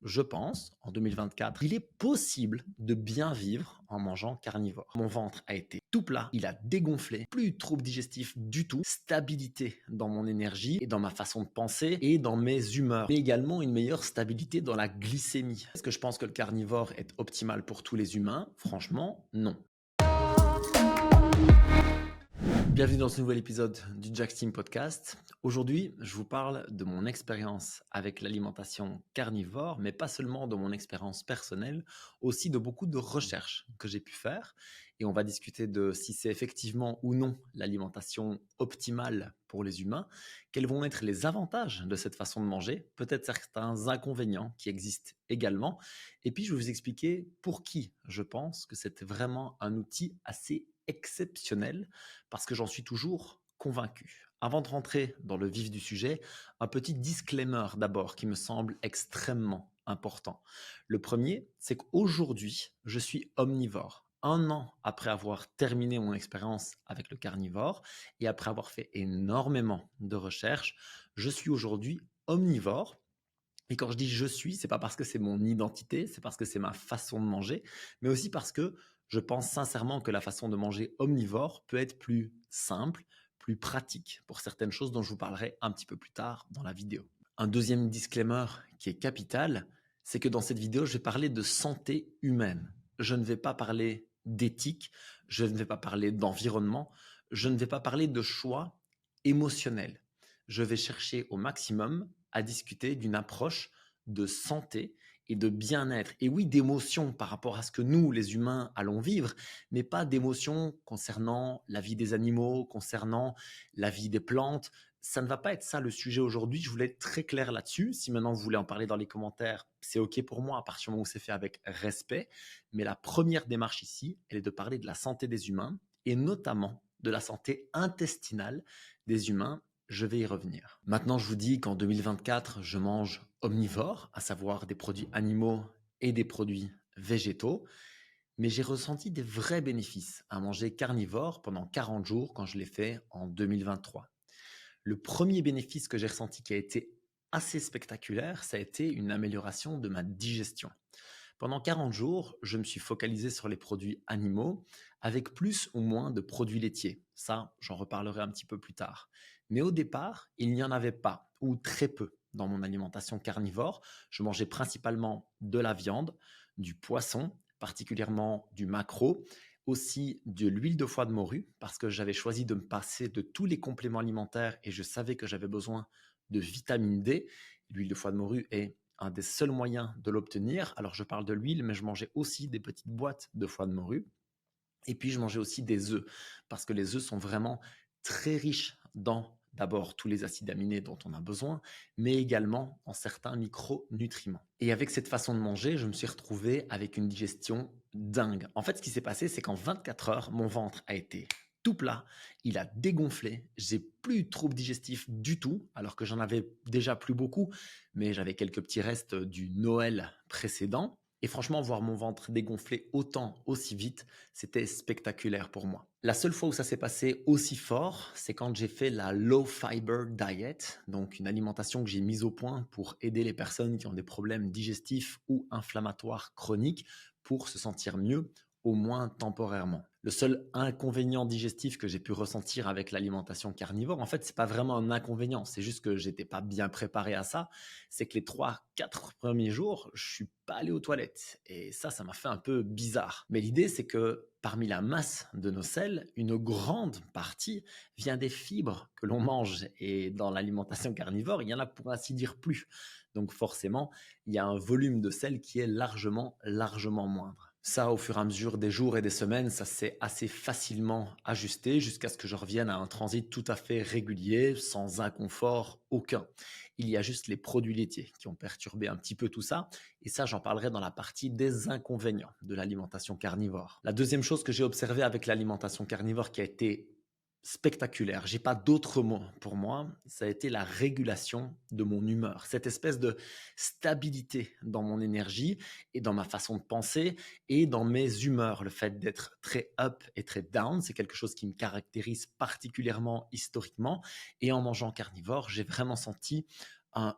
je pense, en 2024, il est possible de bien vivre en mangeant carnivore. Mon ventre a été tout plat, il a dégonflé, plus de troubles digestifs du tout, stabilité dans mon énergie et dans ma façon de penser et dans mes humeurs, mais également une meilleure stabilité dans la glycémie. Est-ce que je pense que le carnivore est optimal pour tous les humains? Franchement, non. Bienvenue dans ce nouvel épisode du Jack's Team Podcast. Aujourd'hui, je vous parle de mon expérience avec l'alimentation carnivore, mais pas seulement de mon expérience personnelle, aussi de beaucoup de recherches que j'ai pu faire. Et on va discuter de si c'est effectivement ou non l'alimentation optimale pour les humains, quels vont être les avantages de cette façon de manger, peut-être certains inconvénients qui existent également. Et puis, je vais vous expliquer pour qui je pense que c'est vraiment un outil assez exceptionnel parce que j'en suis toujours convaincu. Avant de rentrer dans le vif du sujet, un petit disclaimer d'abord qui me semble extrêmement important. Le premier, c'est qu'aujourd'hui, je suis omnivore. Un an après avoir terminé mon expérience avec le carnivore et après avoir fait énormément de recherches, je suis aujourd'hui omnivore. Et quand je dis je suis, c'est pas parce que c'est mon identité, c'est parce que c'est ma façon de manger, mais aussi parce que je pense sincèrement que la façon de manger omnivore peut être plus simple, plus pratique pour certaines choses dont je vous parlerai un petit peu plus tard dans la vidéo. Un deuxième disclaimer qui est capital, c'est que dans cette vidéo, je vais parler de santé humaine. Je ne vais pas parler d'éthique, je ne vais pas parler d'environnement, je ne vais pas parler de choix émotionnels. Je vais chercher au maximum à discuter d'une approche de santé et de bien-être. Et oui, d'émotions par rapport à ce que nous, les humains, allons vivre, mais pas d'émotions concernant la vie des animaux, concernant la vie des plantes. Ça ne va pas être ça le sujet aujourd'hui. Je voulais être très clair là-dessus. Si maintenant vous voulez en parler dans les commentaires, c'est OK pour moi à partir du moment où c'est fait avec respect. Mais la première démarche ici, elle est de parler de la santé des humains et notamment de la santé intestinale des humains. Je vais y revenir. Maintenant, je vous dis qu'en 2024, je mange omnivore, à savoir des produits animaux et des produits végétaux, mais j'ai ressenti des vrais bénéfices à manger carnivore pendant 40 jours quand je l'ai fait en 2023. Le premier bénéfice que j'ai ressenti qui a été assez spectaculaire, ça a été une amélioration de ma digestion. Pendant 40 jours, je me suis focalisé sur les produits animaux avec plus ou moins de produits laitiers. Ça, j'en reparlerai un petit peu plus tard. Mais au départ, il n'y en avait pas ou très peu dans mon alimentation carnivore. Je mangeais principalement de la viande, du poisson, particulièrement du maquereau, aussi de l'huile de foie de morue parce que j'avais choisi de me passer de tous les compléments alimentaires et je savais que j'avais besoin de vitamine D. L'huile de foie de morue est un des seuls moyens de l'obtenir. Alors, je parle de l'huile, mais je mangeais aussi des petites boîtes de foie de morue. Et puis, je mangeais aussi des œufs, parce que les œufs sont vraiment très riches dans, d'abord, tous les acides aminés dont on a besoin, mais également en certains micronutriments. Et avec cette façon de manger, je me suis retrouvé avec une digestion dingue. En fait, ce qui s'est passé, c'est qu'en 24 heures, mon ventre a été tout plat, il a dégonflé, j'ai plus de troubles digestifs du tout, alors que j'en avais déjà plus beaucoup, mais j'avais quelques petits restes du Noël précédent. Et franchement, voir mon ventre dégonfler autant, aussi vite, c'était spectaculaire pour moi. La seule fois où ça s'est passé aussi fort, c'est quand j'ai fait la low fiber diet, donc une alimentation que j'ai mise au point pour aider les personnes qui ont des problèmes digestifs ou inflammatoires chroniques pour se sentir mieux, au moins temporairement. Le seul inconvénient digestif que j'ai pu ressentir avec l'alimentation carnivore, en fait, c'est pas vraiment un inconvénient, c'est juste que j'étais pas bien préparé à ça. C'est que les 3-4 premiers jours, je suis pas allé aux toilettes. Et ça m'a fait un peu bizarre. Mais l'idée, c'est que parmi la masse de nos selles, une grande partie vient des fibres que l'on mange. Et dans l'alimentation carnivore, il y en a pour ainsi dire plus. Donc forcément, il y a un volume de sel qui est largement moindre. Ça, au fur et à mesure des jours et des semaines, ça s'est assez facilement ajusté jusqu'à ce que je revienne à un transit tout à fait régulier, sans inconfort aucun. Il y a juste les produits laitiers qui ont perturbé un petit peu tout ça. Et ça, j'en parlerai dans la partie des inconvénients de l'alimentation carnivore. La deuxième chose que j'ai observée avec l'alimentation carnivore qui a été spectaculaire, j'ai pas d'autres mots pour moi, ça a été la régulation de mon humeur, cette espèce de stabilité dans mon énergie et dans ma façon de penser et dans mes humeurs. Le fait d'être très up et très down, c'est quelque chose qui me caractérise particulièrement historiquement. Et en mangeant carnivore, j'ai vraiment senti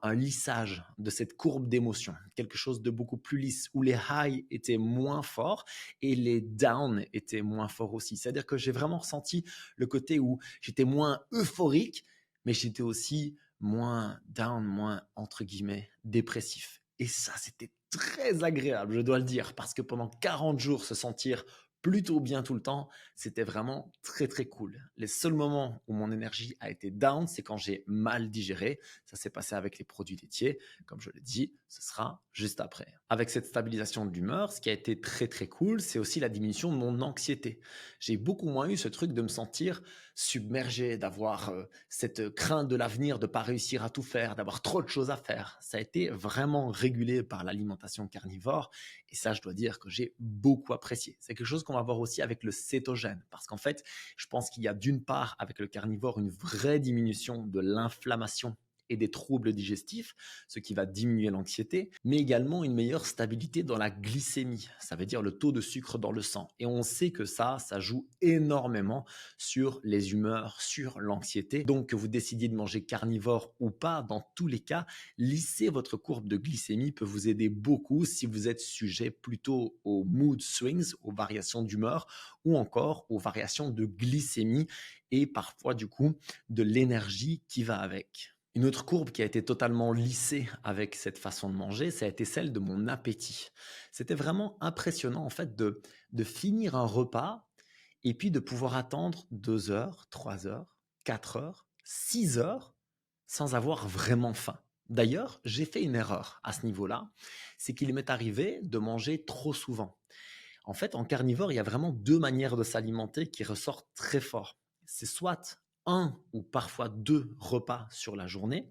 un lissage de cette courbe d'émotion, quelque chose de beaucoup plus lisse, où les highs étaient moins forts et les downs étaient moins forts aussi. C'est-à-dire que j'ai vraiment ressenti le côté où j'étais moins euphorique, mais j'étais aussi moins down, moins entre guillemets dépressif. Et ça, c'était très agréable, je dois le dire, parce que pendant 40 jours, se sentir plutôt bien tout le temps, c'était vraiment très très cool. Les seuls moments où mon énergie a été down, c'est quand j'ai mal digéré. Ça s'est passé avec les produits laitiers. Comme je l'ai dit, ce sera juste après. Avec cette stabilisation de l'humeur, ce qui a été très très cool, c'est aussi la diminution de mon anxiété. J'ai beaucoup moins eu ce truc de me sentir submergé, d'avoir cette crainte de l'avenir, de ne pas réussir à tout faire, d'avoir trop de choses à faire. Ça a été vraiment régulé par l'alimentation carnivore et ça, je dois dire que j'ai beaucoup apprécié. C'est quelque chose qu'on va voir aussi avec le cétogène parce qu'en fait, je pense qu'il y a d'une part avec le carnivore une vraie diminution de l'inflammation et des troubles digestifs, ce qui va diminuer l'anxiété, mais également une meilleure stabilité dans la glycémie, ça veut dire le taux de sucre dans le sang. Et on sait que ça joue énormément sur les humeurs, sur l'anxiété. Donc que vous décidiez de manger carnivore ou pas, dans tous les cas, lisser votre courbe de glycémie peut vous aider beaucoup si vous êtes sujet plutôt aux mood swings, aux variations d'humeur ou encore aux variations de glycémie et parfois du coup de l'énergie qui va avec. Une autre courbe qui a été totalement lissée avec cette façon de manger, ça a été celle de mon appétit. C'était vraiment impressionnant en fait de finir un repas et puis de pouvoir attendre 2 heures, 3 heures, 4 heures, 6 heures sans avoir vraiment faim. D'ailleurs, j'ai fait une erreur à ce niveau-là, c'est qu'il m'est arrivé de manger trop souvent. En fait, en carnivore, il y a vraiment deux manières de s'alimenter qui ressortent très fort. C'est soit un ou parfois deux repas sur la journée,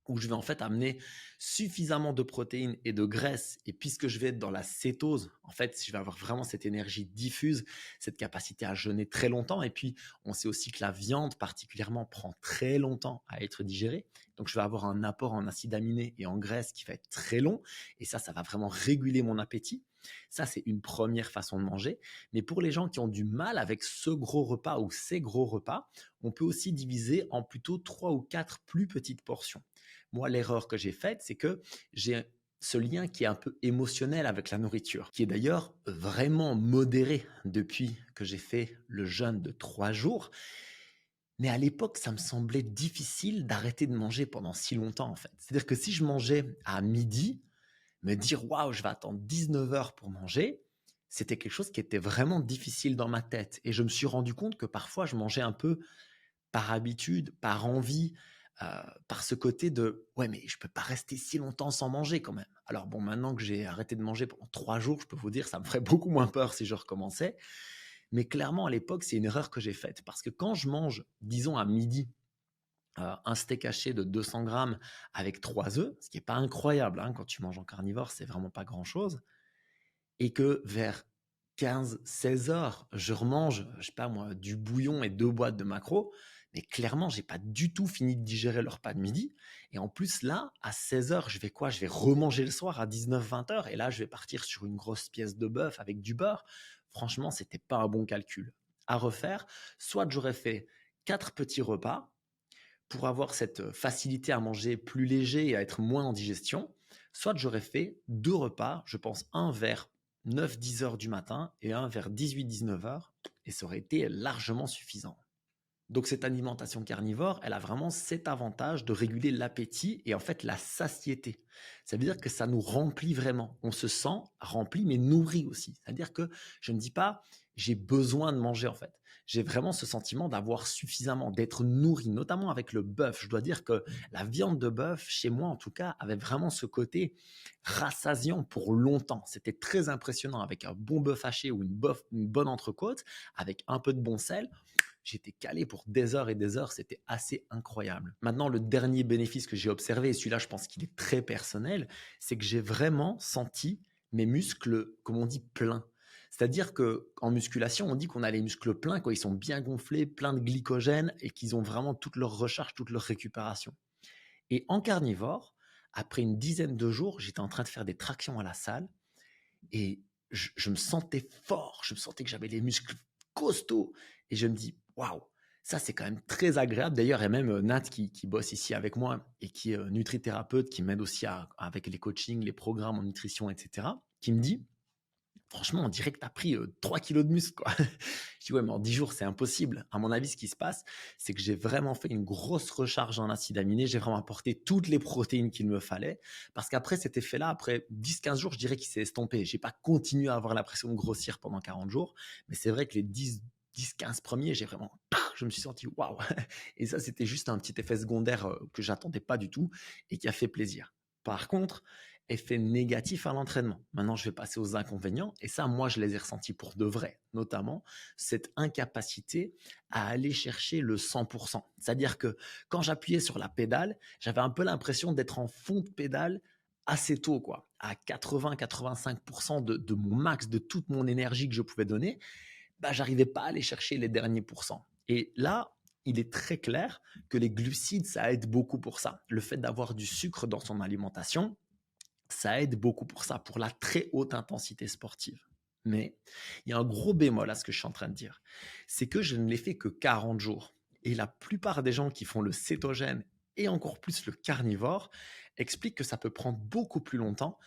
où je vais en fait amener suffisamment de protéines et de graisses. Et puisque je vais être dans la cétose, en fait, je vais avoir vraiment cette énergie diffuse, cette capacité à jeûner très longtemps. Et puis, on sait aussi que la viande particulièrement prend très longtemps à être digérée. Donc, je vais avoir un apport en acides aminés et en graisses qui va être très long. Et ça va vraiment réguler mon appétit. Ça, c'est une première façon de manger. Mais pour les gens qui ont du mal avec ce gros repas ou ces gros repas, on peut aussi diviser en plutôt 3 ou 4 plus petites portions. Moi, l'erreur que j'ai faite, c'est que j'ai ce lien qui est un peu émotionnel avec la nourriture, qui est d'ailleurs vraiment modéré depuis que j'ai fait le jeûne de 3 jours. Mais à l'époque, ça me semblait difficile d'arrêter de manger pendant si longtemps, en fait. C'est-à-dire que si je mangeais à midi, me dire waouh, je vais attendre 19 heures pour manger, c'était quelque chose qui était vraiment difficile dans ma tête. Et je me suis rendu compte que parfois, je mangeais un peu par habitude, par envie, par ce côté de ouais, mais je peux pas rester si longtemps sans manger quand même. Alors bon, maintenant que j'ai arrêté de manger pendant 3 jours, je peux vous dire, ça me ferait beaucoup moins peur si je recommençais. Mais clairement, à l'époque, c'est une erreur que j'ai faite parce que quand je mange, disons à midi, un steak haché de 200 grammes avec 3 œufs, ce qui est pas incroyable hein, quand tu manges en carnivore, c'est vraiment pas grand-chose, et que vers 15-16 heures, je remange, je sais pas moi, du bouillon et 2 boîtes de maquereaux, mais clairement, j'ai pas du tout fini de digérer le repas de midi. Et en plus, là, à 16 heures, je vais quoi? Je vais remanger le soir à 19-20 heures. Et là, je vais partir sur une grosse pièce de bœuf avec du beurre. Franchement, c'était pas un bon calcul. À refaire, soit j'aurais fait 4 petits repas pour avoir cette facilité à manger plus léger et à être moins en digestion, soit j'aurais fait 2 repas, je pense un vers 9-10 heures du matin et un vers 18-19 heures, et ça aurait été largement suffisant. Donc cette alimentation carnivore, elle a vraiment cet avantage de réguler l'appétit et en fait la satiété. Ça veut dire que ça nous remplit vraiment. On se sent rempli mais nourri aussi. C'est-à-dire que je ne dis pas j'ai besoin de manger en fait. J'ai vraiment ce sentiment d'avoir suffisamment, d'être nourri, notamment avec le bœuf. Je dois dire que la viande de bœuf, chez moi en tout cas, avait vraiment ce côté rassasiant pour longtemps. C'était très impressionnant avec un bon bœuf haché ou une bonne entrecôte, avec un peu de bon sel. J'étais calé pour des heures et des heures, c'était assez incroyable. Maintenant, le dernier bénéfice que j'ai observé, et celui-là, je pense qu'il est très personnel, c'est que j'ai vraiment senti mes muscles, comme on dit, pleins. C'est-à-dire qu'en musculation, on dit qu'on a les muscles pleins, quoi. Ils sont bien gonflés, pleins de glycogène et qu'ils ont vraiment toute leur recharge, toute leur récupération. Et en carnivore, après une dizaine de jours, j'étais en train de faire des tractions à la salle et je me sentais fort, je me sentais que j'avais les muscles costauds et je me dis waouh, Ça, c'est quand même très agréable. D'ailleurs, il y a même Nat qui bosse ici avec moi et qui est nutrithérapeute, qui m'aide aussi avec les coachings, les programmes en nutrition, etc., qui me dit, franchement, on dirait que tu as pris 3 kilos de muscle, quoi. Je dis, ouais, mais en 10 jours, c'est impossible. À mon avis, ce qui se passe, c'est que j'ai vraiment fait une grosse recharge en acides aminés. J'ai vraiment apporté toutes les protéines qu'il me fallait. Parce qu'après cet effet-là, après 10-15 jours, je dirais qu'il s'est estompé. J'ai pas continué à avoir l'impression de grossir pendant 40 jours. Mais c'est vrai que les 10-15 premiers, j'ai vraiment, je me suis senti waouh. Et ça, c'était juste un petit effet secondaire que j'attendais pas du tout et qui a fait plaisir. Par contre, effet négatif à l'entraînement. Maintenant, je vais passer aux inconvénients. Et ça, moi, je les ai ressentis pour de vrai. Notamment, cette incapacité à aller chercher le 100%. C'est-à-dire que quand j'appuyais sur la pédale, j'avais un peu l'impression d'être en fond de pédale assez tôt, quoi, à 80-85% de mon max, de toute mon énergie que je pouvais donner. Bah, j'arrivais pas à aller chercher les derniers pourcents. Et là, il est très clair que les glucides, ça aide beaucoup pour ça. Le fait d'avoir du sucre dans son alimentation, ça aide beaucoup pour ça, pour la très haute intensité sportive. Mais il y a un gros bémol à ce que je suis en train de dire. C'est que je ne l'ai fait que 40 jours. Et la plupart des gens qui font le cétogène et encore plus le carnivore expliquent que ça peut prendre beaucoup plus longtemps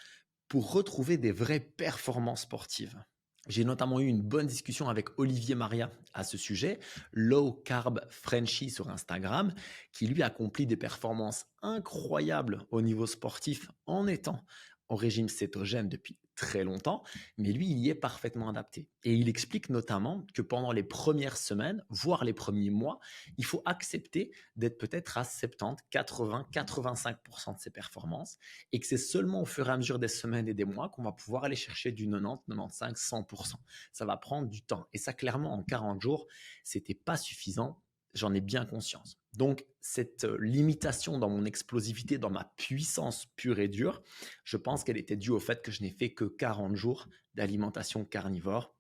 pour retrouver des vraies performances sportives. J'ai notamment eu une bonne discussion avec Olivier Maria à ce sujet, Low Carb Frenchy sur Instagram, qui lui accomplit des performances incroyables au niveau sportif en étant au régime cétogène depuis très longtemps, mais lui, il y est parfaitement adapté. Et il explique notamment que pendant les premières semaines, voire les premiers mois, il faut accepter d'être peut-être à 70, 80, 85% de ses performances et que c'est seulement au fur et à mesure des semaines et des mois qu'on va pouvoir aller chercher du 90, 95, 100%. Ça va prendre du temps. Et ça, clairement, en 40 jours, c'était pas suffisant. J'en ai bien conscience. Donc, cette limitation dans mon explosivité, dans ma puissance pure et dure, je pense qu'elle était due au fait que je n'ai fait que 40 jours d'alimentation carnivore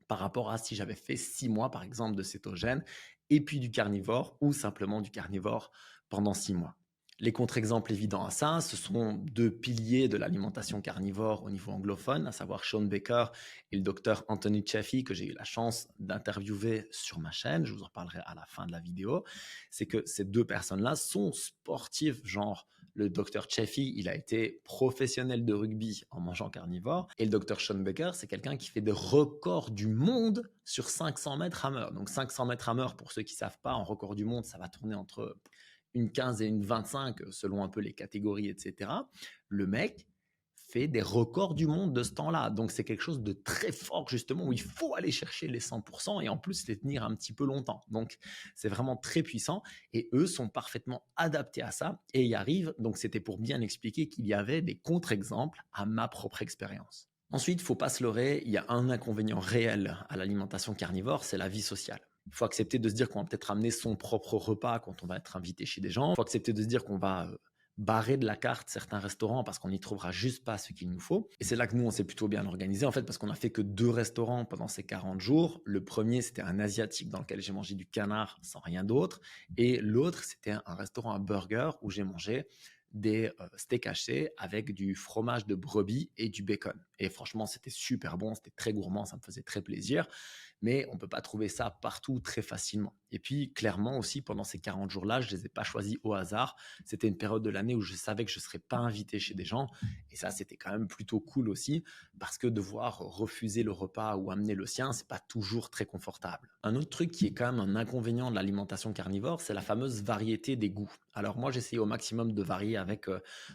par rapport à si j'avais fait 6 mois, par exemple, de cétogène et puis du carnivore ou simplement du carnivore pendant 6 mois. Les contre-exemples évidents à ça, ce sont deux piliers de l'alimentation carnivore au niveau anglophone, à savoir Shawn Baker et le docteur Anthony Chaffee, que j'ai eu la chance d'interviewer sur ma chaîne. Je vous en reparlerai à la fin de la vidéo. C'est que ces deux personnes-là sont sportives, genre le docteur Chaffee, il a été professionnel de rugby en mangeant carnivore. Et le docteur Shawn Baker, c'est quelqu'un qui fait des records du monde sur 500 mètres hammer. Donc 500 mètres hammer, pour ceux qui ne savent pas, en record du monde, ça va tourner entre une 15 et une 25 selon un peu les catégories, etc. Le mec fait des records du monde de ce temps-là. Donc, c'est quelque chose de très fort, justement, où il faut aller chercher les 100% et en plus les tenir un petit peu longtemps. Donc, c'est vraiment très puissant et eux sont parfaitement adaptés à ça et y arrivent. Donc, c'était pour bien expliquer qu'il y avait des contre-exemples à ma propre expérience. Ensuite, il ne faut pas se leurrer, il y a un inconvénient réel à l'alimentation carnivore, c'est la vie sociale. Il faut accepter de se dire qu'on va peut-être amener son propre repas quand on va être invité chez des gens. Il faut accepter de se dire qu'on va barrer de la carte certains restaurants parce qu'on n'y trouvera juste pas ce qu'il nous faut. Et c'est là que nous, on s'est plutôt bien organisé, en fait, parce qu'on a fait que 2 restaurants pendant ces 40 jours. Le premier, c'était un asiatique dans lequel j'ai mangé du canard sans rien d'autre. Et l'autre, c'était un restaurant à burger où j'ai mangé des steaks hachés avec du fromage de brebis et du bacon. Et franchement, c'était super bon, c'était très gourmand, ça me faisait très plaisir. Mais on ne peut pas trouver ça partout très facilement. Et puis, clairement aussi, pendant ces 40 jours-là, je ne les ai pas choisis au hasard. C'était une période de l'année où je savais que je ne serais pas invité chez des gens. Et ça, c'était quand même plutôt cool aussi, parce que devoir refuser le repas ou amener le sien, ce n'est pas toujours très confortable. Un autre truc qui est quand même un inconvénient de l'alimentation carnivore, c'est la fameuse variété des goûts. Alors moi, j'essaye au maximum de varier avec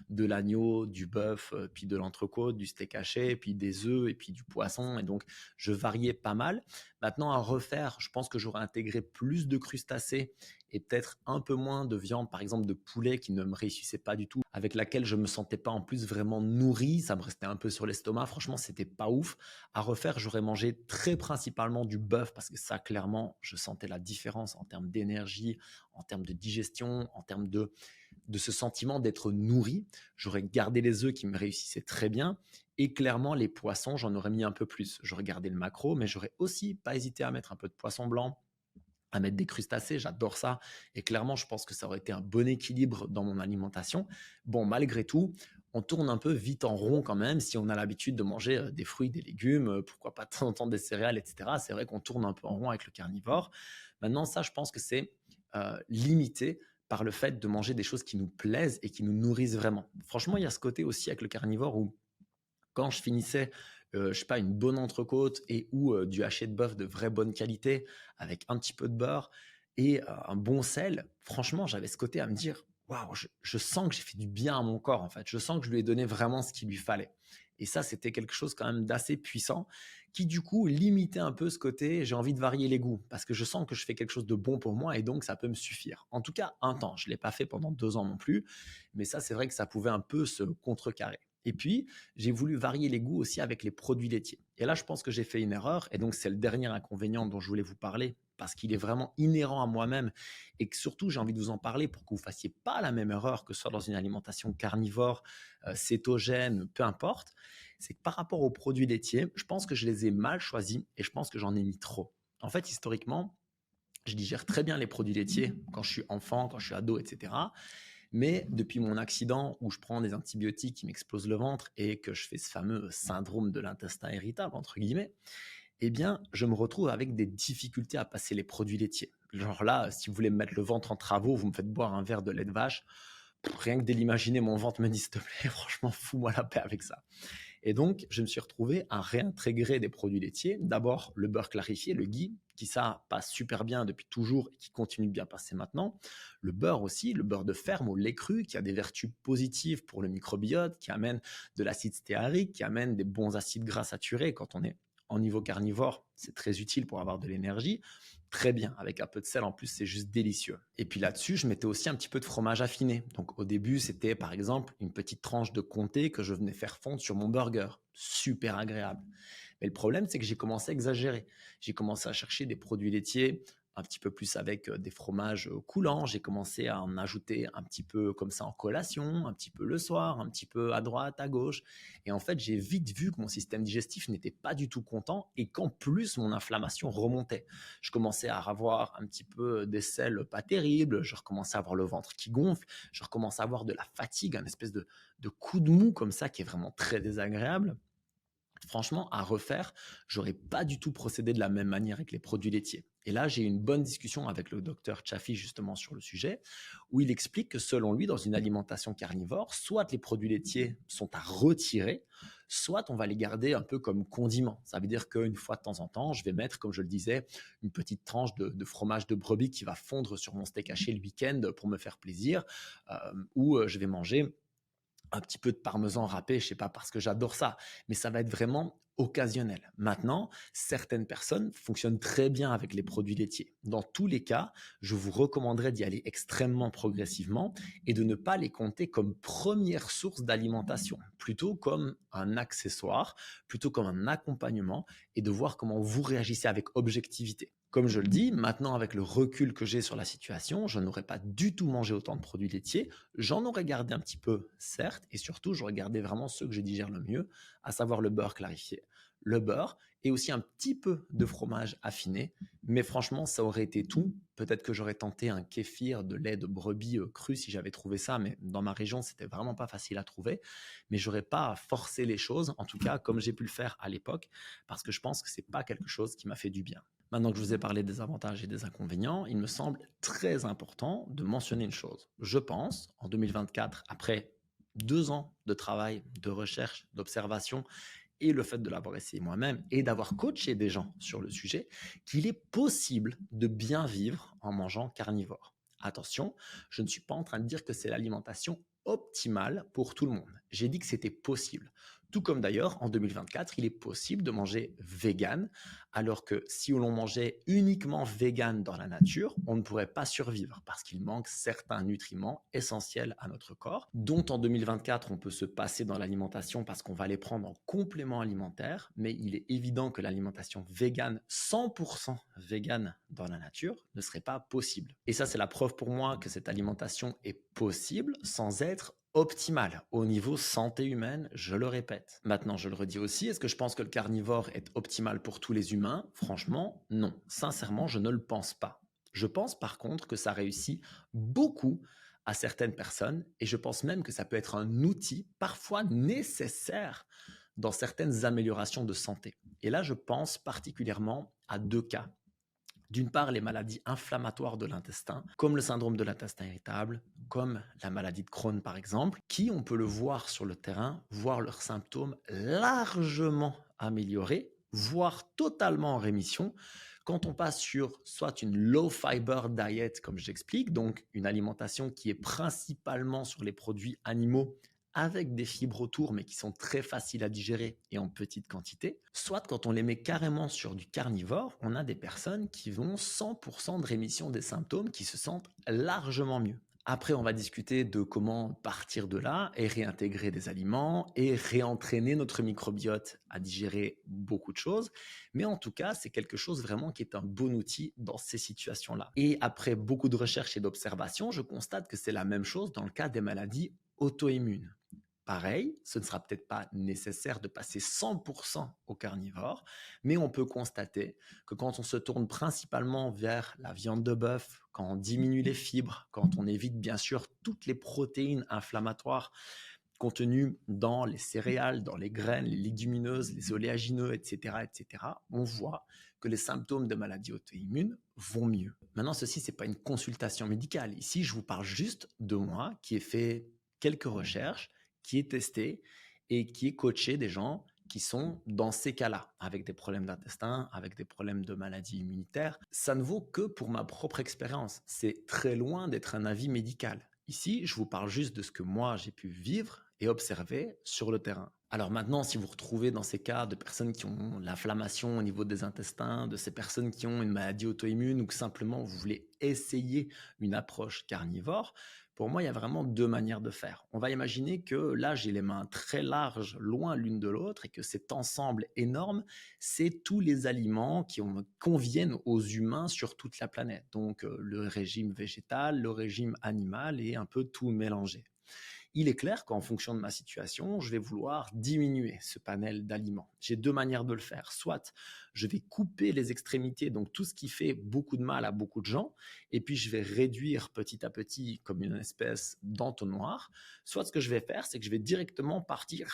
de l'agneau, du bœuf, puis de l'entrecôte, du steak haché, puis des œufs et puis du poisson. Et donc, je variais pas mal. Maintenant, à refaire, je pense que j'aurais intégré plus de crustacés et peut-être un peu moins de viande, par exemple de poulet qui ne me réussissait pas du tout, avec laquelle je me sentais pas en plus vraiment nourri, ça me restait un peu sur l'estomac, franchement c'était pas ouf. À refaire, j'aurais mangé très principalement du bœuf parce que ça clairement, je sentais la différence en termes d'énergie, en termes de digestion, en termes de ce sentiment d'être nourri. J'aurais gardé les œufs qui me réussissaient très bien. Et clairement, les poissons, j'en aurais mis un peu plus. J'aurais gardé le maquereau, mais j'aurais aussi pas hésité à mettre un peu de poisson blanc, à mettre des crustacés, j'adore ça. Et clairement, je pense que ça aurait été un bon équilibre dans mon alimentation. Bon, malgré tout, on tourne un peu vite en rond quand même si on a l'habitude de manger des fruits, des légumes, pourquoi pas de temps en temps des céréales, etc. C'est vrai qu'on tourne un peu en rond avec le carnivore. Maintenant, ça, je pense que c'est limité par le fait de manger des choses qui nous plaisent et qui nous nourrissent vraiment. Franchement, il y a ce côté aussi avec le carnivore où quand je finissais, je sais pas, une bonne entrecôte et ou du haché de bœuf de vraie bonne qualité avec un petit peu de beurre et un bon sel, franchement, j'avais ce côté à me dire: «Waouh, je sens que j'ai fait du bien à mon corps, en fait. Je sens que je lui ai donné vraiment ce qu'il lui fallait» et ça, c'était quelque chose quand même d'assez puissant qui, du coup, limitait un peu ce côté: «J'ai envie de varier les goûts» parce que je sens que je fais quelque chose de bon pour moi et donc ça peut me suffire. En tout cas, un temps. Je ne l'ai pas fait pendant 2 ans non plus, mais ça, c'est vrai que ça pouvait un peu se contrecarrer et puis, j'ai voulu varier les goûts aussi avec les produits laitiers. Et là, je pense que j'ai fait une erreur. Et donc, c'est le dernier inconvénient dont je voulais vous parler parce qu'il est vraiment inhérent à moi-même et que surtout, j'ai envie de vous en parler pour que vous ne fassiez pas la même erreur que ce soit dans une alimentation carnivore, cétogène, peu importe. C'est que par rapport aux produits laitiers, je pense que je les ai mal choisis et je pense que j'en ai mis trop. En fait, historiquement, je digère très bien les produits laitiers quand je suis enfant, quand je suis ado, etc. Mais depuis mon accident où je prends des antibiotiques qui m'explosent le ventre et que je fais ce fameux syndrome de l'intestin irritable, entre guillemets, eh bien, je me retrouve avec des difficultés à passer les produits laitiers. Genre là, si vous voulez me mettre le ventre en travaux, vous me faites boire un verre de lait de vache, rien que de l'imaginer, mon ventre me dit s'il te plaît, franchement, fous-moi la paix avec ça. Et donc, je me suis retrouvé à réintégrer des produits laitiers. D'abord, le beurre clarifié, le ghee, qui ça passe super bien depuis toujours et qui continue de bien passer maintenant. Le beurre aussi, le beurre de ferme au lait cru, qui a des vertus positives pour le microbiote, qui amène de l'acide stéarique, qui amène des bons acides gras saturés. Quand on est en niveau carnivore, c'est très utile pour avoir de l'énergie. Très bien, avec un peu de sel en plus, c'est juste délicieux. Et puis là-dessus, je mettais aussi un petit peu de fromage affiné. Donc au début, c'était par exemple une petite tranche de comté que je venais faire fondre sur mon burger. Super agréable. Mais le problème, c'est que j'ai commencé à exagérer. J'ai commencé à chercher des produits laitiers un petit peu plus avec des fromages coulants. J'ai commencé à en ajouter un petit peu comme ça en collation, un petit peu le soir, un petit peu à droite, à gauche. Et en fait, j'ai vite vu que mon système digestif n'était pas du tout content et qu'en plus, mon inflammation remontait. Je commençais à avoir un petit peu des selles pas terribles, je recommençais à avoir le ventre qui gonfle, je recommençais à avoir de la fatigue, un espèce de coup de mou comme ça qui est vraiment très désagréable. Franchement, à refaire, j'aurais pas du tout procédé de la même manière avec les produits laitiers. Et là, j'ai eu une bonne discussion avec le docteur Chaffee justement sur le sujet, où il explique que selon lui, dans une alimentation carnivore, soit les produits laitiers sont à retirer, soit on va les garder un peu comme condiments. Ça veut dire qu'une fois de temps en temps, je vais mettre, comme je le disais, une petite tranche de fromage de brebis qui va fondre sur mon steak haché le week-end pour me faire plaisir, ou je vais manger un petit peu de parmesan râpé, je sais pas, parce que j'adore ça, mais ça va être vraiment occasionnel. Maintenant, certaines personnes fonctionnent très bien avec les produits laitiers. Dans tous les cas, je vous recommanderais d'y aller extrêmement progressivement et de ne pas les compter comme première source d'alimentation, plutôt comme un accessoire, plutôt comme un accompagnement et de voir comment vous réagissez avec objectivité. Comme je le dis, maintenant avec le recul que j'ai sur la situation, je n'aurais pas du tout mangé autant de produits laitiers. J'en aurais gardé un petit peu, certes, et surtout, j'aurais gardé vraiment ceux que je digère le mieux, à savoir le beurre clarifié, le beurre et aussi un petit peu de fromage affiné. Mais franchement, ça aurait été tout. Peut-être que j'aurais tenté un kéfir de lait de brebis cru si j'avais trouvé ça, mais dans ma région, c'était vraiment pas facile à trouver. Mais j'aurais pas forcé les choses, en tout cas comme j'ai pu le faire à l'époque, parce que je pense que c'est pas quelque chose qui m'a fait du bien. Maintenant que je vous ai parlé des avantages et des inconvénients, il me semble très important de mentionner une chose. Je pense, en 2024, après 2 ans de travail, de recherche, d'observation, et le fait de l'avoir essayé moi-même et d'avoir coaché des gens sur le sujet, qu'il est possible de bien vivre en mangeant carnivore. Attention, je ne suis pas en train de dire que c'est l'alimentation optimale pour tout le monde. J'ai dit que c'était possible. Tout comme d'ailleurs, en 2024, il est possible de manger vegan, alors que si l'on mangeait uniquement vegan dans la nature, on ne pourrait pas survivre parce qu'il manque certains nutriments essentiels à notre corps, dont en 2024, on peut se passer dans l'alimentation parce qu'on va les prendre en complément alimentaire, mais il est évident que l'alimentation vegan, 100% vegan dans la nature, ne serait pas possible. Et ça, c'est la preuve pour moi que cette alimentation est possible sans être optimale au niveau santé humaine, je le répète. Maintenant, je le redis aussi, est-ce que je pense que le carnivore est optimal pour tous les humains? Franchement, non. Sincèrement, je ne le pense pas. Je pense par contre que ça réussit beaucoup à certaines personnes et je pense même que ça peut être un outil parfois nécessaire dans certaines améliorations de santé. Et là, je pense particulièrement à deux cas. D'une part, les maladies inflammatoires de l'intestin, comme le syndrome de l'intestin irritable, comme la maladie de Crohn par exemple, qui, on peut le voir sur le terrain, voir leurs symptômes largement améliorés, voire totalement en rémission, quand on passe sur soit une low fiber diet, comme j'explique, donc une alimentation qui est principalement sur les produits animaux avec des fibres autour, mais qui sont très faciles à digérer et en petite quantité. Soit quand on les met carrément sur du carnivore, on a des personnes qui vont 100% de rémission des symptômes, qui se sentent largement mieux. Après, on va discuter de comment partir de là et réintégrer des aliments et réentraîner notre microbiote à digérer beaucoup de choses. Mais en tout cas, c'est quelque chose vraiment qui est un bon outil dans ces situations-là. Et après beaucoup de recherches et d'observations, je constate que c'est la même chose dans le cas des maladies auto-immunes. Pareil, ce ne sera peut-être pas nécessaire de passer 100% au carnivore, mais on peut constater que quand on se tourne principalement vers la viande de bœuf, quand on diminue les fibres, quand on évite bien sûr toutes les protéines inflammatoires contenues dans les céréales, dans les graines, les légumineuses, les oléagineux, etc., on voit que les symptômes de maladies auto-immunes vont mieux. Maintenant, ceci, ce n'est pas une consultation médicale. Ici, je vous parle juste de moi qui ai fait quelques recherches, qui est testé et qui est coaché des gens qui sont dans ces cas-là, avec des problèmes d'intestin, avec des problèmes de maladies immunitaires. Ça ne vaut que pour ma propre expérience. C'est très loin d'être un avis médical. Ici, je vous parle juste de ce que moi, j'ai pu vivre et observer sur le terrain. Alors maintenant, si vous retrouvez dans ces cas de personnes qui ont l'inflammation au niveau des intestins, de ces personnes qui ont une maladie auto-immune ou que simplement vous voulez essayer une approche carnivore, pour moi, il y a vraiment deux manières de faire. On va imaginer que là, j'ai les mains très larges, loin l'une de l'autre, et que cet ensemble énorme, c'est tous les aliments qui conviennent aux humains sur toute la planète. Donc, le régime végétal, le régime animal et un peu tout mélangé. Il est clair qu'en fonction de ma situation, je vais vouloir diminuer ce panel d'aliments. J'ai deux manières de le faire. Soit je vais couper les extrémités, donc tout ce qui fait beaucoup de mal à beaucoup de gens, et puis je vais réduire petit à petit comme une espèce d'entonnoir. Soit ce que je vais faire, c'est que je vais directement partir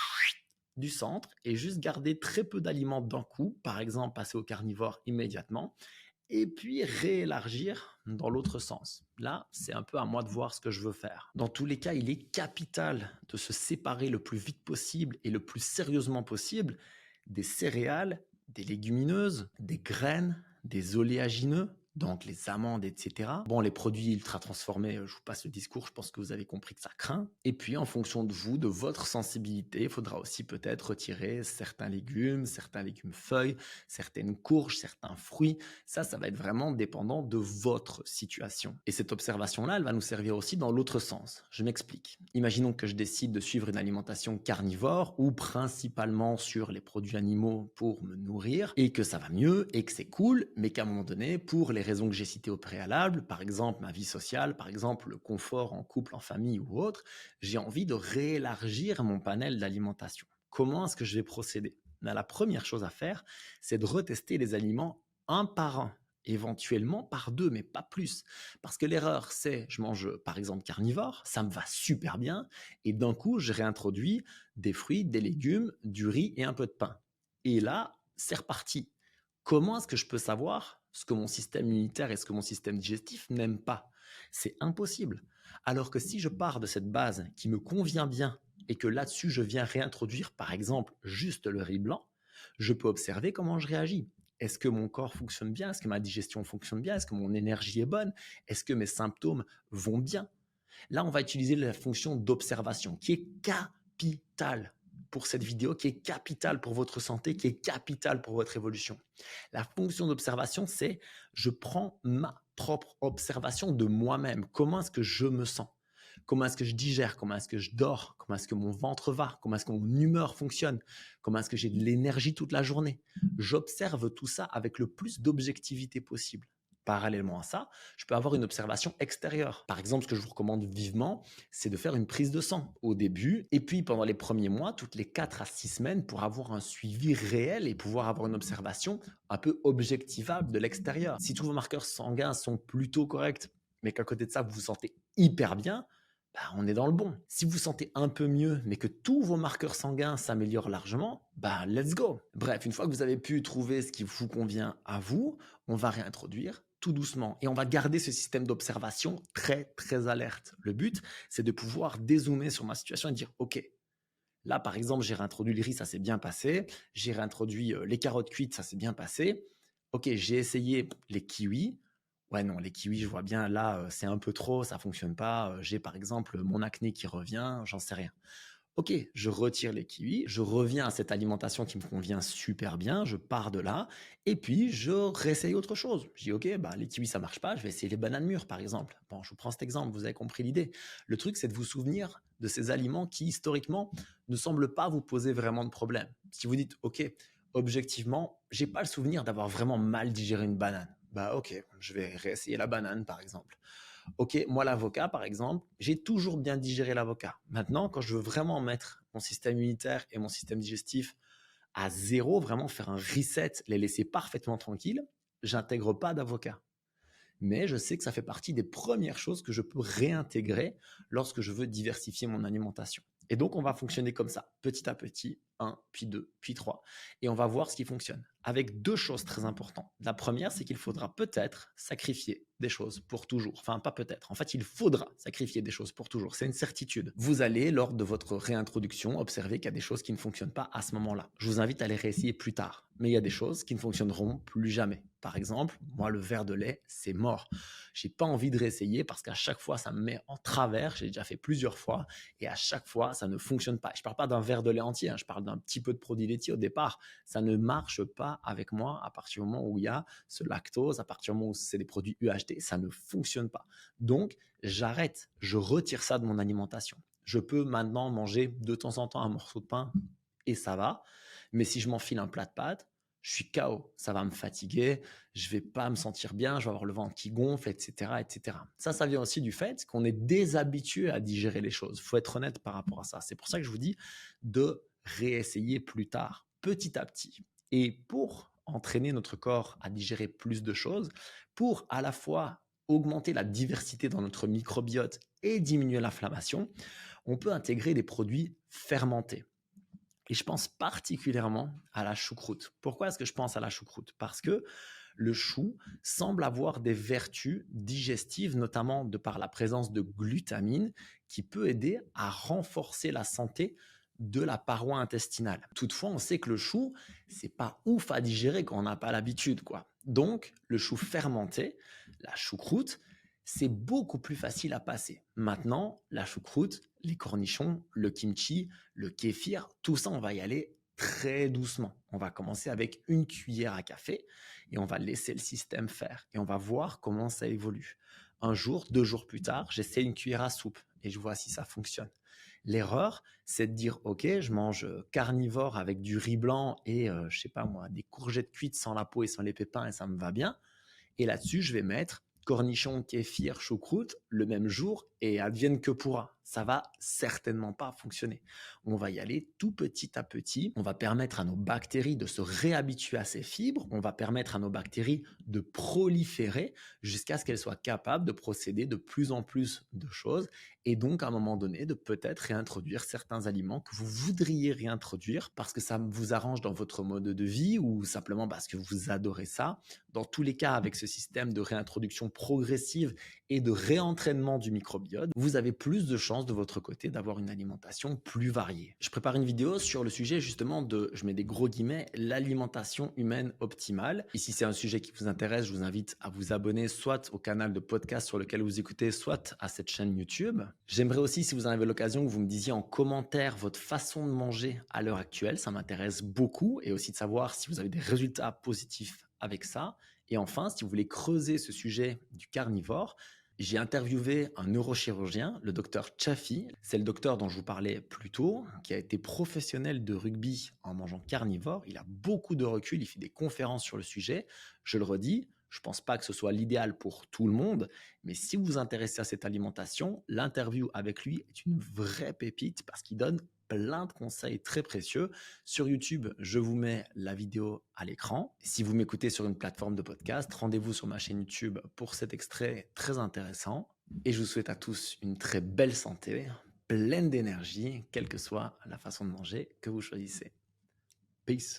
du centre et juste garder très peu d'aliments d'un coup, par exemple passer au carnivore immédiatement, et puis réélargir dans l'autre sens. Là, c'est un peu à moi de voir ce que je veux faire. Dans tous les cas, il est capital de se séparer le plus vite possible et le plus sérieusement possible des céréales, des légumineuses, des graines, des oléagineux, donc les amandes, etc. Bon, les produits ultra transformés, je vous passe le discours, je pense que vous avez compris que ça craint. Et puis, en fonction de vous, de votre sensibilité, il faudra aussi peut-être retirer certains légumes feuilles, certaines courges, certains fruits. Ça va être vraiment dépendant de votre situation. Et cette observation-là, elle va nous servir aussi dans l'autre sens. Je m'explique. Imaginons que je décide de suivre une alimentation carnivore ou principalement sur les produits animaux pour me nourrir et que ça va mieux et que c'est cool, mais qu'à un moment donné, pour les raisons que j'ai citées au préalable, par exemple ma vie sociale, par exemple le confort en couple, en famille ou autre, j'ai envie de réélargir mon panel d'alimentation. Comment est-ce que je vais procéder? La première chose à faire, c'est de retester les aliments un par un, éventuellement par deux, mais pas plus. Parce que l'erreur, c'est, je mange par exemple carnivore, ça me va super bien, et d'un coup, je réintroduis des fruits, des légumes, du riz et un peu de pain. Et là, c'est reparti. Comment est-ce que je peux savoir ce que mon système immunitaire et ce que mon système digestif n'aiment pas? C'est impossible. Alors que si je pars de cette base qui me convient bien et que là-dessus je viens réintroduire par exemple juste le riz blanc, je peux observer comment je réagis. Est-ce que mon corps fonctionne bien? Est-ce que ma digestion fonctionne bien? Est-ce que mon énergie est bonne? Est-ce que mes symptômes vont bien? Là, on va utiliser la fonction d'observation qui est capitale pour cette vidéo, qui est capitale pour votre santé, qui est capitale pour votre évolution. La fonction d'observation, c'est je prends ma propre observation de moi-même. Comment est-ce que je me sens? Comment est-ce que je digère? Comment est-ce que je dors? Comment est-ce que mon ventre va? Comment est-ce que mon humeur fonctionne? Comment est-ce que j'ai de l'énergie toute la journée? J'observe tout ça avec le plus d'objectivité possible. Parallèlement à ça, je peux avoir une observation extérieure. Par exemple, ce que je vous recommande vivement, c'est de faire une prise de sang au début et puis pendant les premiers mois, toutes les 4 à 6 semaines pour avoir un suivi réel et pouvoir avoir une observation un peu objectivable de l'extérieur. Si tous vos marqueurs sanguins sont plutôt corrects, mais qu'à côté de ça, vous vous sentez hyper bien, bah, on est dans le bon. Si vous vous sentez un peu mieux, mais que tous vos marqueurs sanguins s'améliorent largement, bah, let's go. Bref, une fois que vous avez pu trouver ce qui vous convient à vous, on va réintroduire tout doucement et on va garder ce système d'observation très, très alerte. Le but, c'est de pouvoir dézoomer sur ma situation et dire, OK, là, par exemple, j'ai réintroduit le riz, ça s'est bien passé. J'ai réintroduit les carottes cuites, ça s'est bien passé. Ok, j'ai essayé les kiwis. Ouais, non, les kiwis, je vois bien, là, c'est un peu trop, ça fonctionne pas. J'ai par exemple mon acné qui revient, j'en sais rien. Ok, je retire les kiwis, je reviens à cette alimentation qui me convient super bien, je pars de là, et puis je réessaye autre chose. Je dis, ok, bah, les kiwis ça marche pas, je vais essayer les bananes mûres par exemple. Bon, je vous prends cet exemple, vous avez compris l'idée. Le truc, c'est de vous souvenir de ces aliments qui, historiquement, ne semblent pas vous poser vraiment de problème. Si vous dites, ok, objectivement, j'ai pas le souvenir d'avoir vraiment mal digéré une banane. Bah ok, je vais réessayer la banane par exemple. Ok, moi l'avocat, par exemple, j'ai toujours bien digéré l'avocat. Maintenant, quand je veux vraiment mettre mon système immunitaire et mon système digestif à zéro, vraiment faire un reset, les laisser parfaitement tranquilles, j'intègre pas d'avocat. Mais je sais que ça fait partie des premières choses que je peux réintégrer lorsque je veux diversifier mon alimentation. Et donc, on va fonctionner comme ça, petit à petit, un, puis deux, puis trois. Et on va voir ce qui fonctionne. Avec deux choses très importantes. La première, c'est qu'il faudra peut-être sacrifier des choses pour toujours. Enfin, pas peut-être. En fait, il faudra sacrifier des choses pour toujours. C'est une certitude. Vous allez, lors de votre réintroduction, observer qu'il y a des choses qui ne fonctionnent pas à ce moment-là. Je vous invite à les réessayer plus tard. Mais il y a des choses qui ne fonctionneront plus jamais. Par exemple, moi, le verre de lait, c'est mort. J'ai pas envie de réessayer parce qu'à chaque fois, ça me met en travers. J'ai déjà fait plusieurs fois et à chaque fois, ça ne fonctionne pas. Je parle pas d'un verre de lait entier, hein, je parle d'un petit peu de produit laitier au départ. Ça ne marche pas avec moi à partir du moment où il y a ce lactose, à partir du moment où c'est des produits UHT, ça ne fonctionne pas. Donc, j'arrête, je retire ça de mon alimentation. Je peux maintenant manger de temps en temps un morceau de pain et ça va. Mais si je m'enfile un plat de pâtes, je suis KO, ça va me fatiguer, je vais pas me sentir bien, je vais avoir le ventre qui gonfle, etc., etc. Ça vient aussi du fait qu'on est déshabitué à digérer les choses. Il faut être honnête par rapport à ça. C'est pour ça que je vous dis de réessayer plus tard, petit à petit. Et pour entraîner notre corps à digérer plus de choses, pour à la fois augmenter la diversité dans notre microbiote et diminuer l'inflammation, on peut intégrer des produits fermentés. Et je pense particulièrement à la choucroute. Pourquoi est-ce que je pense à la choucroute? Parce que le chou semble avoir des vertus digestives, notamment de par la présence de glutamine, qui peut aider à renforcer la santé de la paroi intestinale. Toutefois, on sait que le chou, c'est pas ouf à digérer quand on n'a pas l'habitude, quoi. Donc, le chou fermenté, la choucroute, c'est beaucoup plus facile à passer. Maintenant, la choucroute, les cornichons, le kimchi, le kéfir, tout ça, on va y aller très doucement. On va commencer avec une cuillère à café et on va laisser le système faire et on va voir comment ça évolue. Un jour, 2 jours plus tard, j'essaie une cuillère à soupe et je vois si ça fonctionne. L'erreur, c'est de dire ok, je mange carnivore avec du riz blanc et je sais pas moi, des courgettes cuites sans la peau et sans les pépins et ça me va bien. Et là-dessus, je vais mettre cornichons, kéfir, choucroute le même jour et advienne que pourra. Ça va certainement pas fonctionner. On va y aller tout petit à petit. On va permettre à nos bactéries de se réhabituer à ces fibres. On va permettre à nos bactéries de proliférer jusqu'à ce qu'elles soient capables de procéder de plus en plus de choses et donc à un moment donné de peut-être réintroduire certains aliments que vous voudriez réintroduire parce que ça vous arrange dans votre mode de vie ou simplement parce que vous adorez ça. Dans tous les cas, avec ce système de réintroduction progressive et de réentraînement du microbiote, vous avez plus de chances de votre côté d'avoir une alimentation plus variée. Je prépare une vidéo sur le sujet justement de, je mets des gros guillemets, l'alimentation humaine optimale. Et si c'est un sujet qui vous intéresse, je vous invite à vous abonner soit au canal de podcast sur lequel vous écoutez, soit à cette chaîne YouTube. J'aimerais aussi, si vous en avez l'occasion, que vous me disiez en commentaire votre façon de manger à l'heure actuelle. Ça m'intéresse beaucoup et aussi de savoir si vous avez des résultats positifs avec ça. Et enfin, si vous voulez creuser ce sujet du carnivore, j'ai interviewé un neurochirurgien, le docteur Chafi. C'est le docteur dont je vous parlais plus tôt, qui a été professionnel de rugby en mangeant carnivore. Il a beaucoup de recul, il fait des conférences sur le sujet. Je le redis, je ne pense pas que ce soit l'idéal pour tout le monde, mais si vous vous intéressez à cette alimentation, l'interview avec lui est une vraie pépite parce qu'il donne plein de conseils très précieux. Sur YouTube, je vous mets la vidéo à l'écran. Si vous m'écoutez sur une plateforme de podcast, rendez-vous sur ma chaîne YouTube pour cet extrait très intéressant. et je vous souhaite à tous une très belle santé, pleine d'énergie, quelle que soit la façon de manger que vous choisissez. Peace.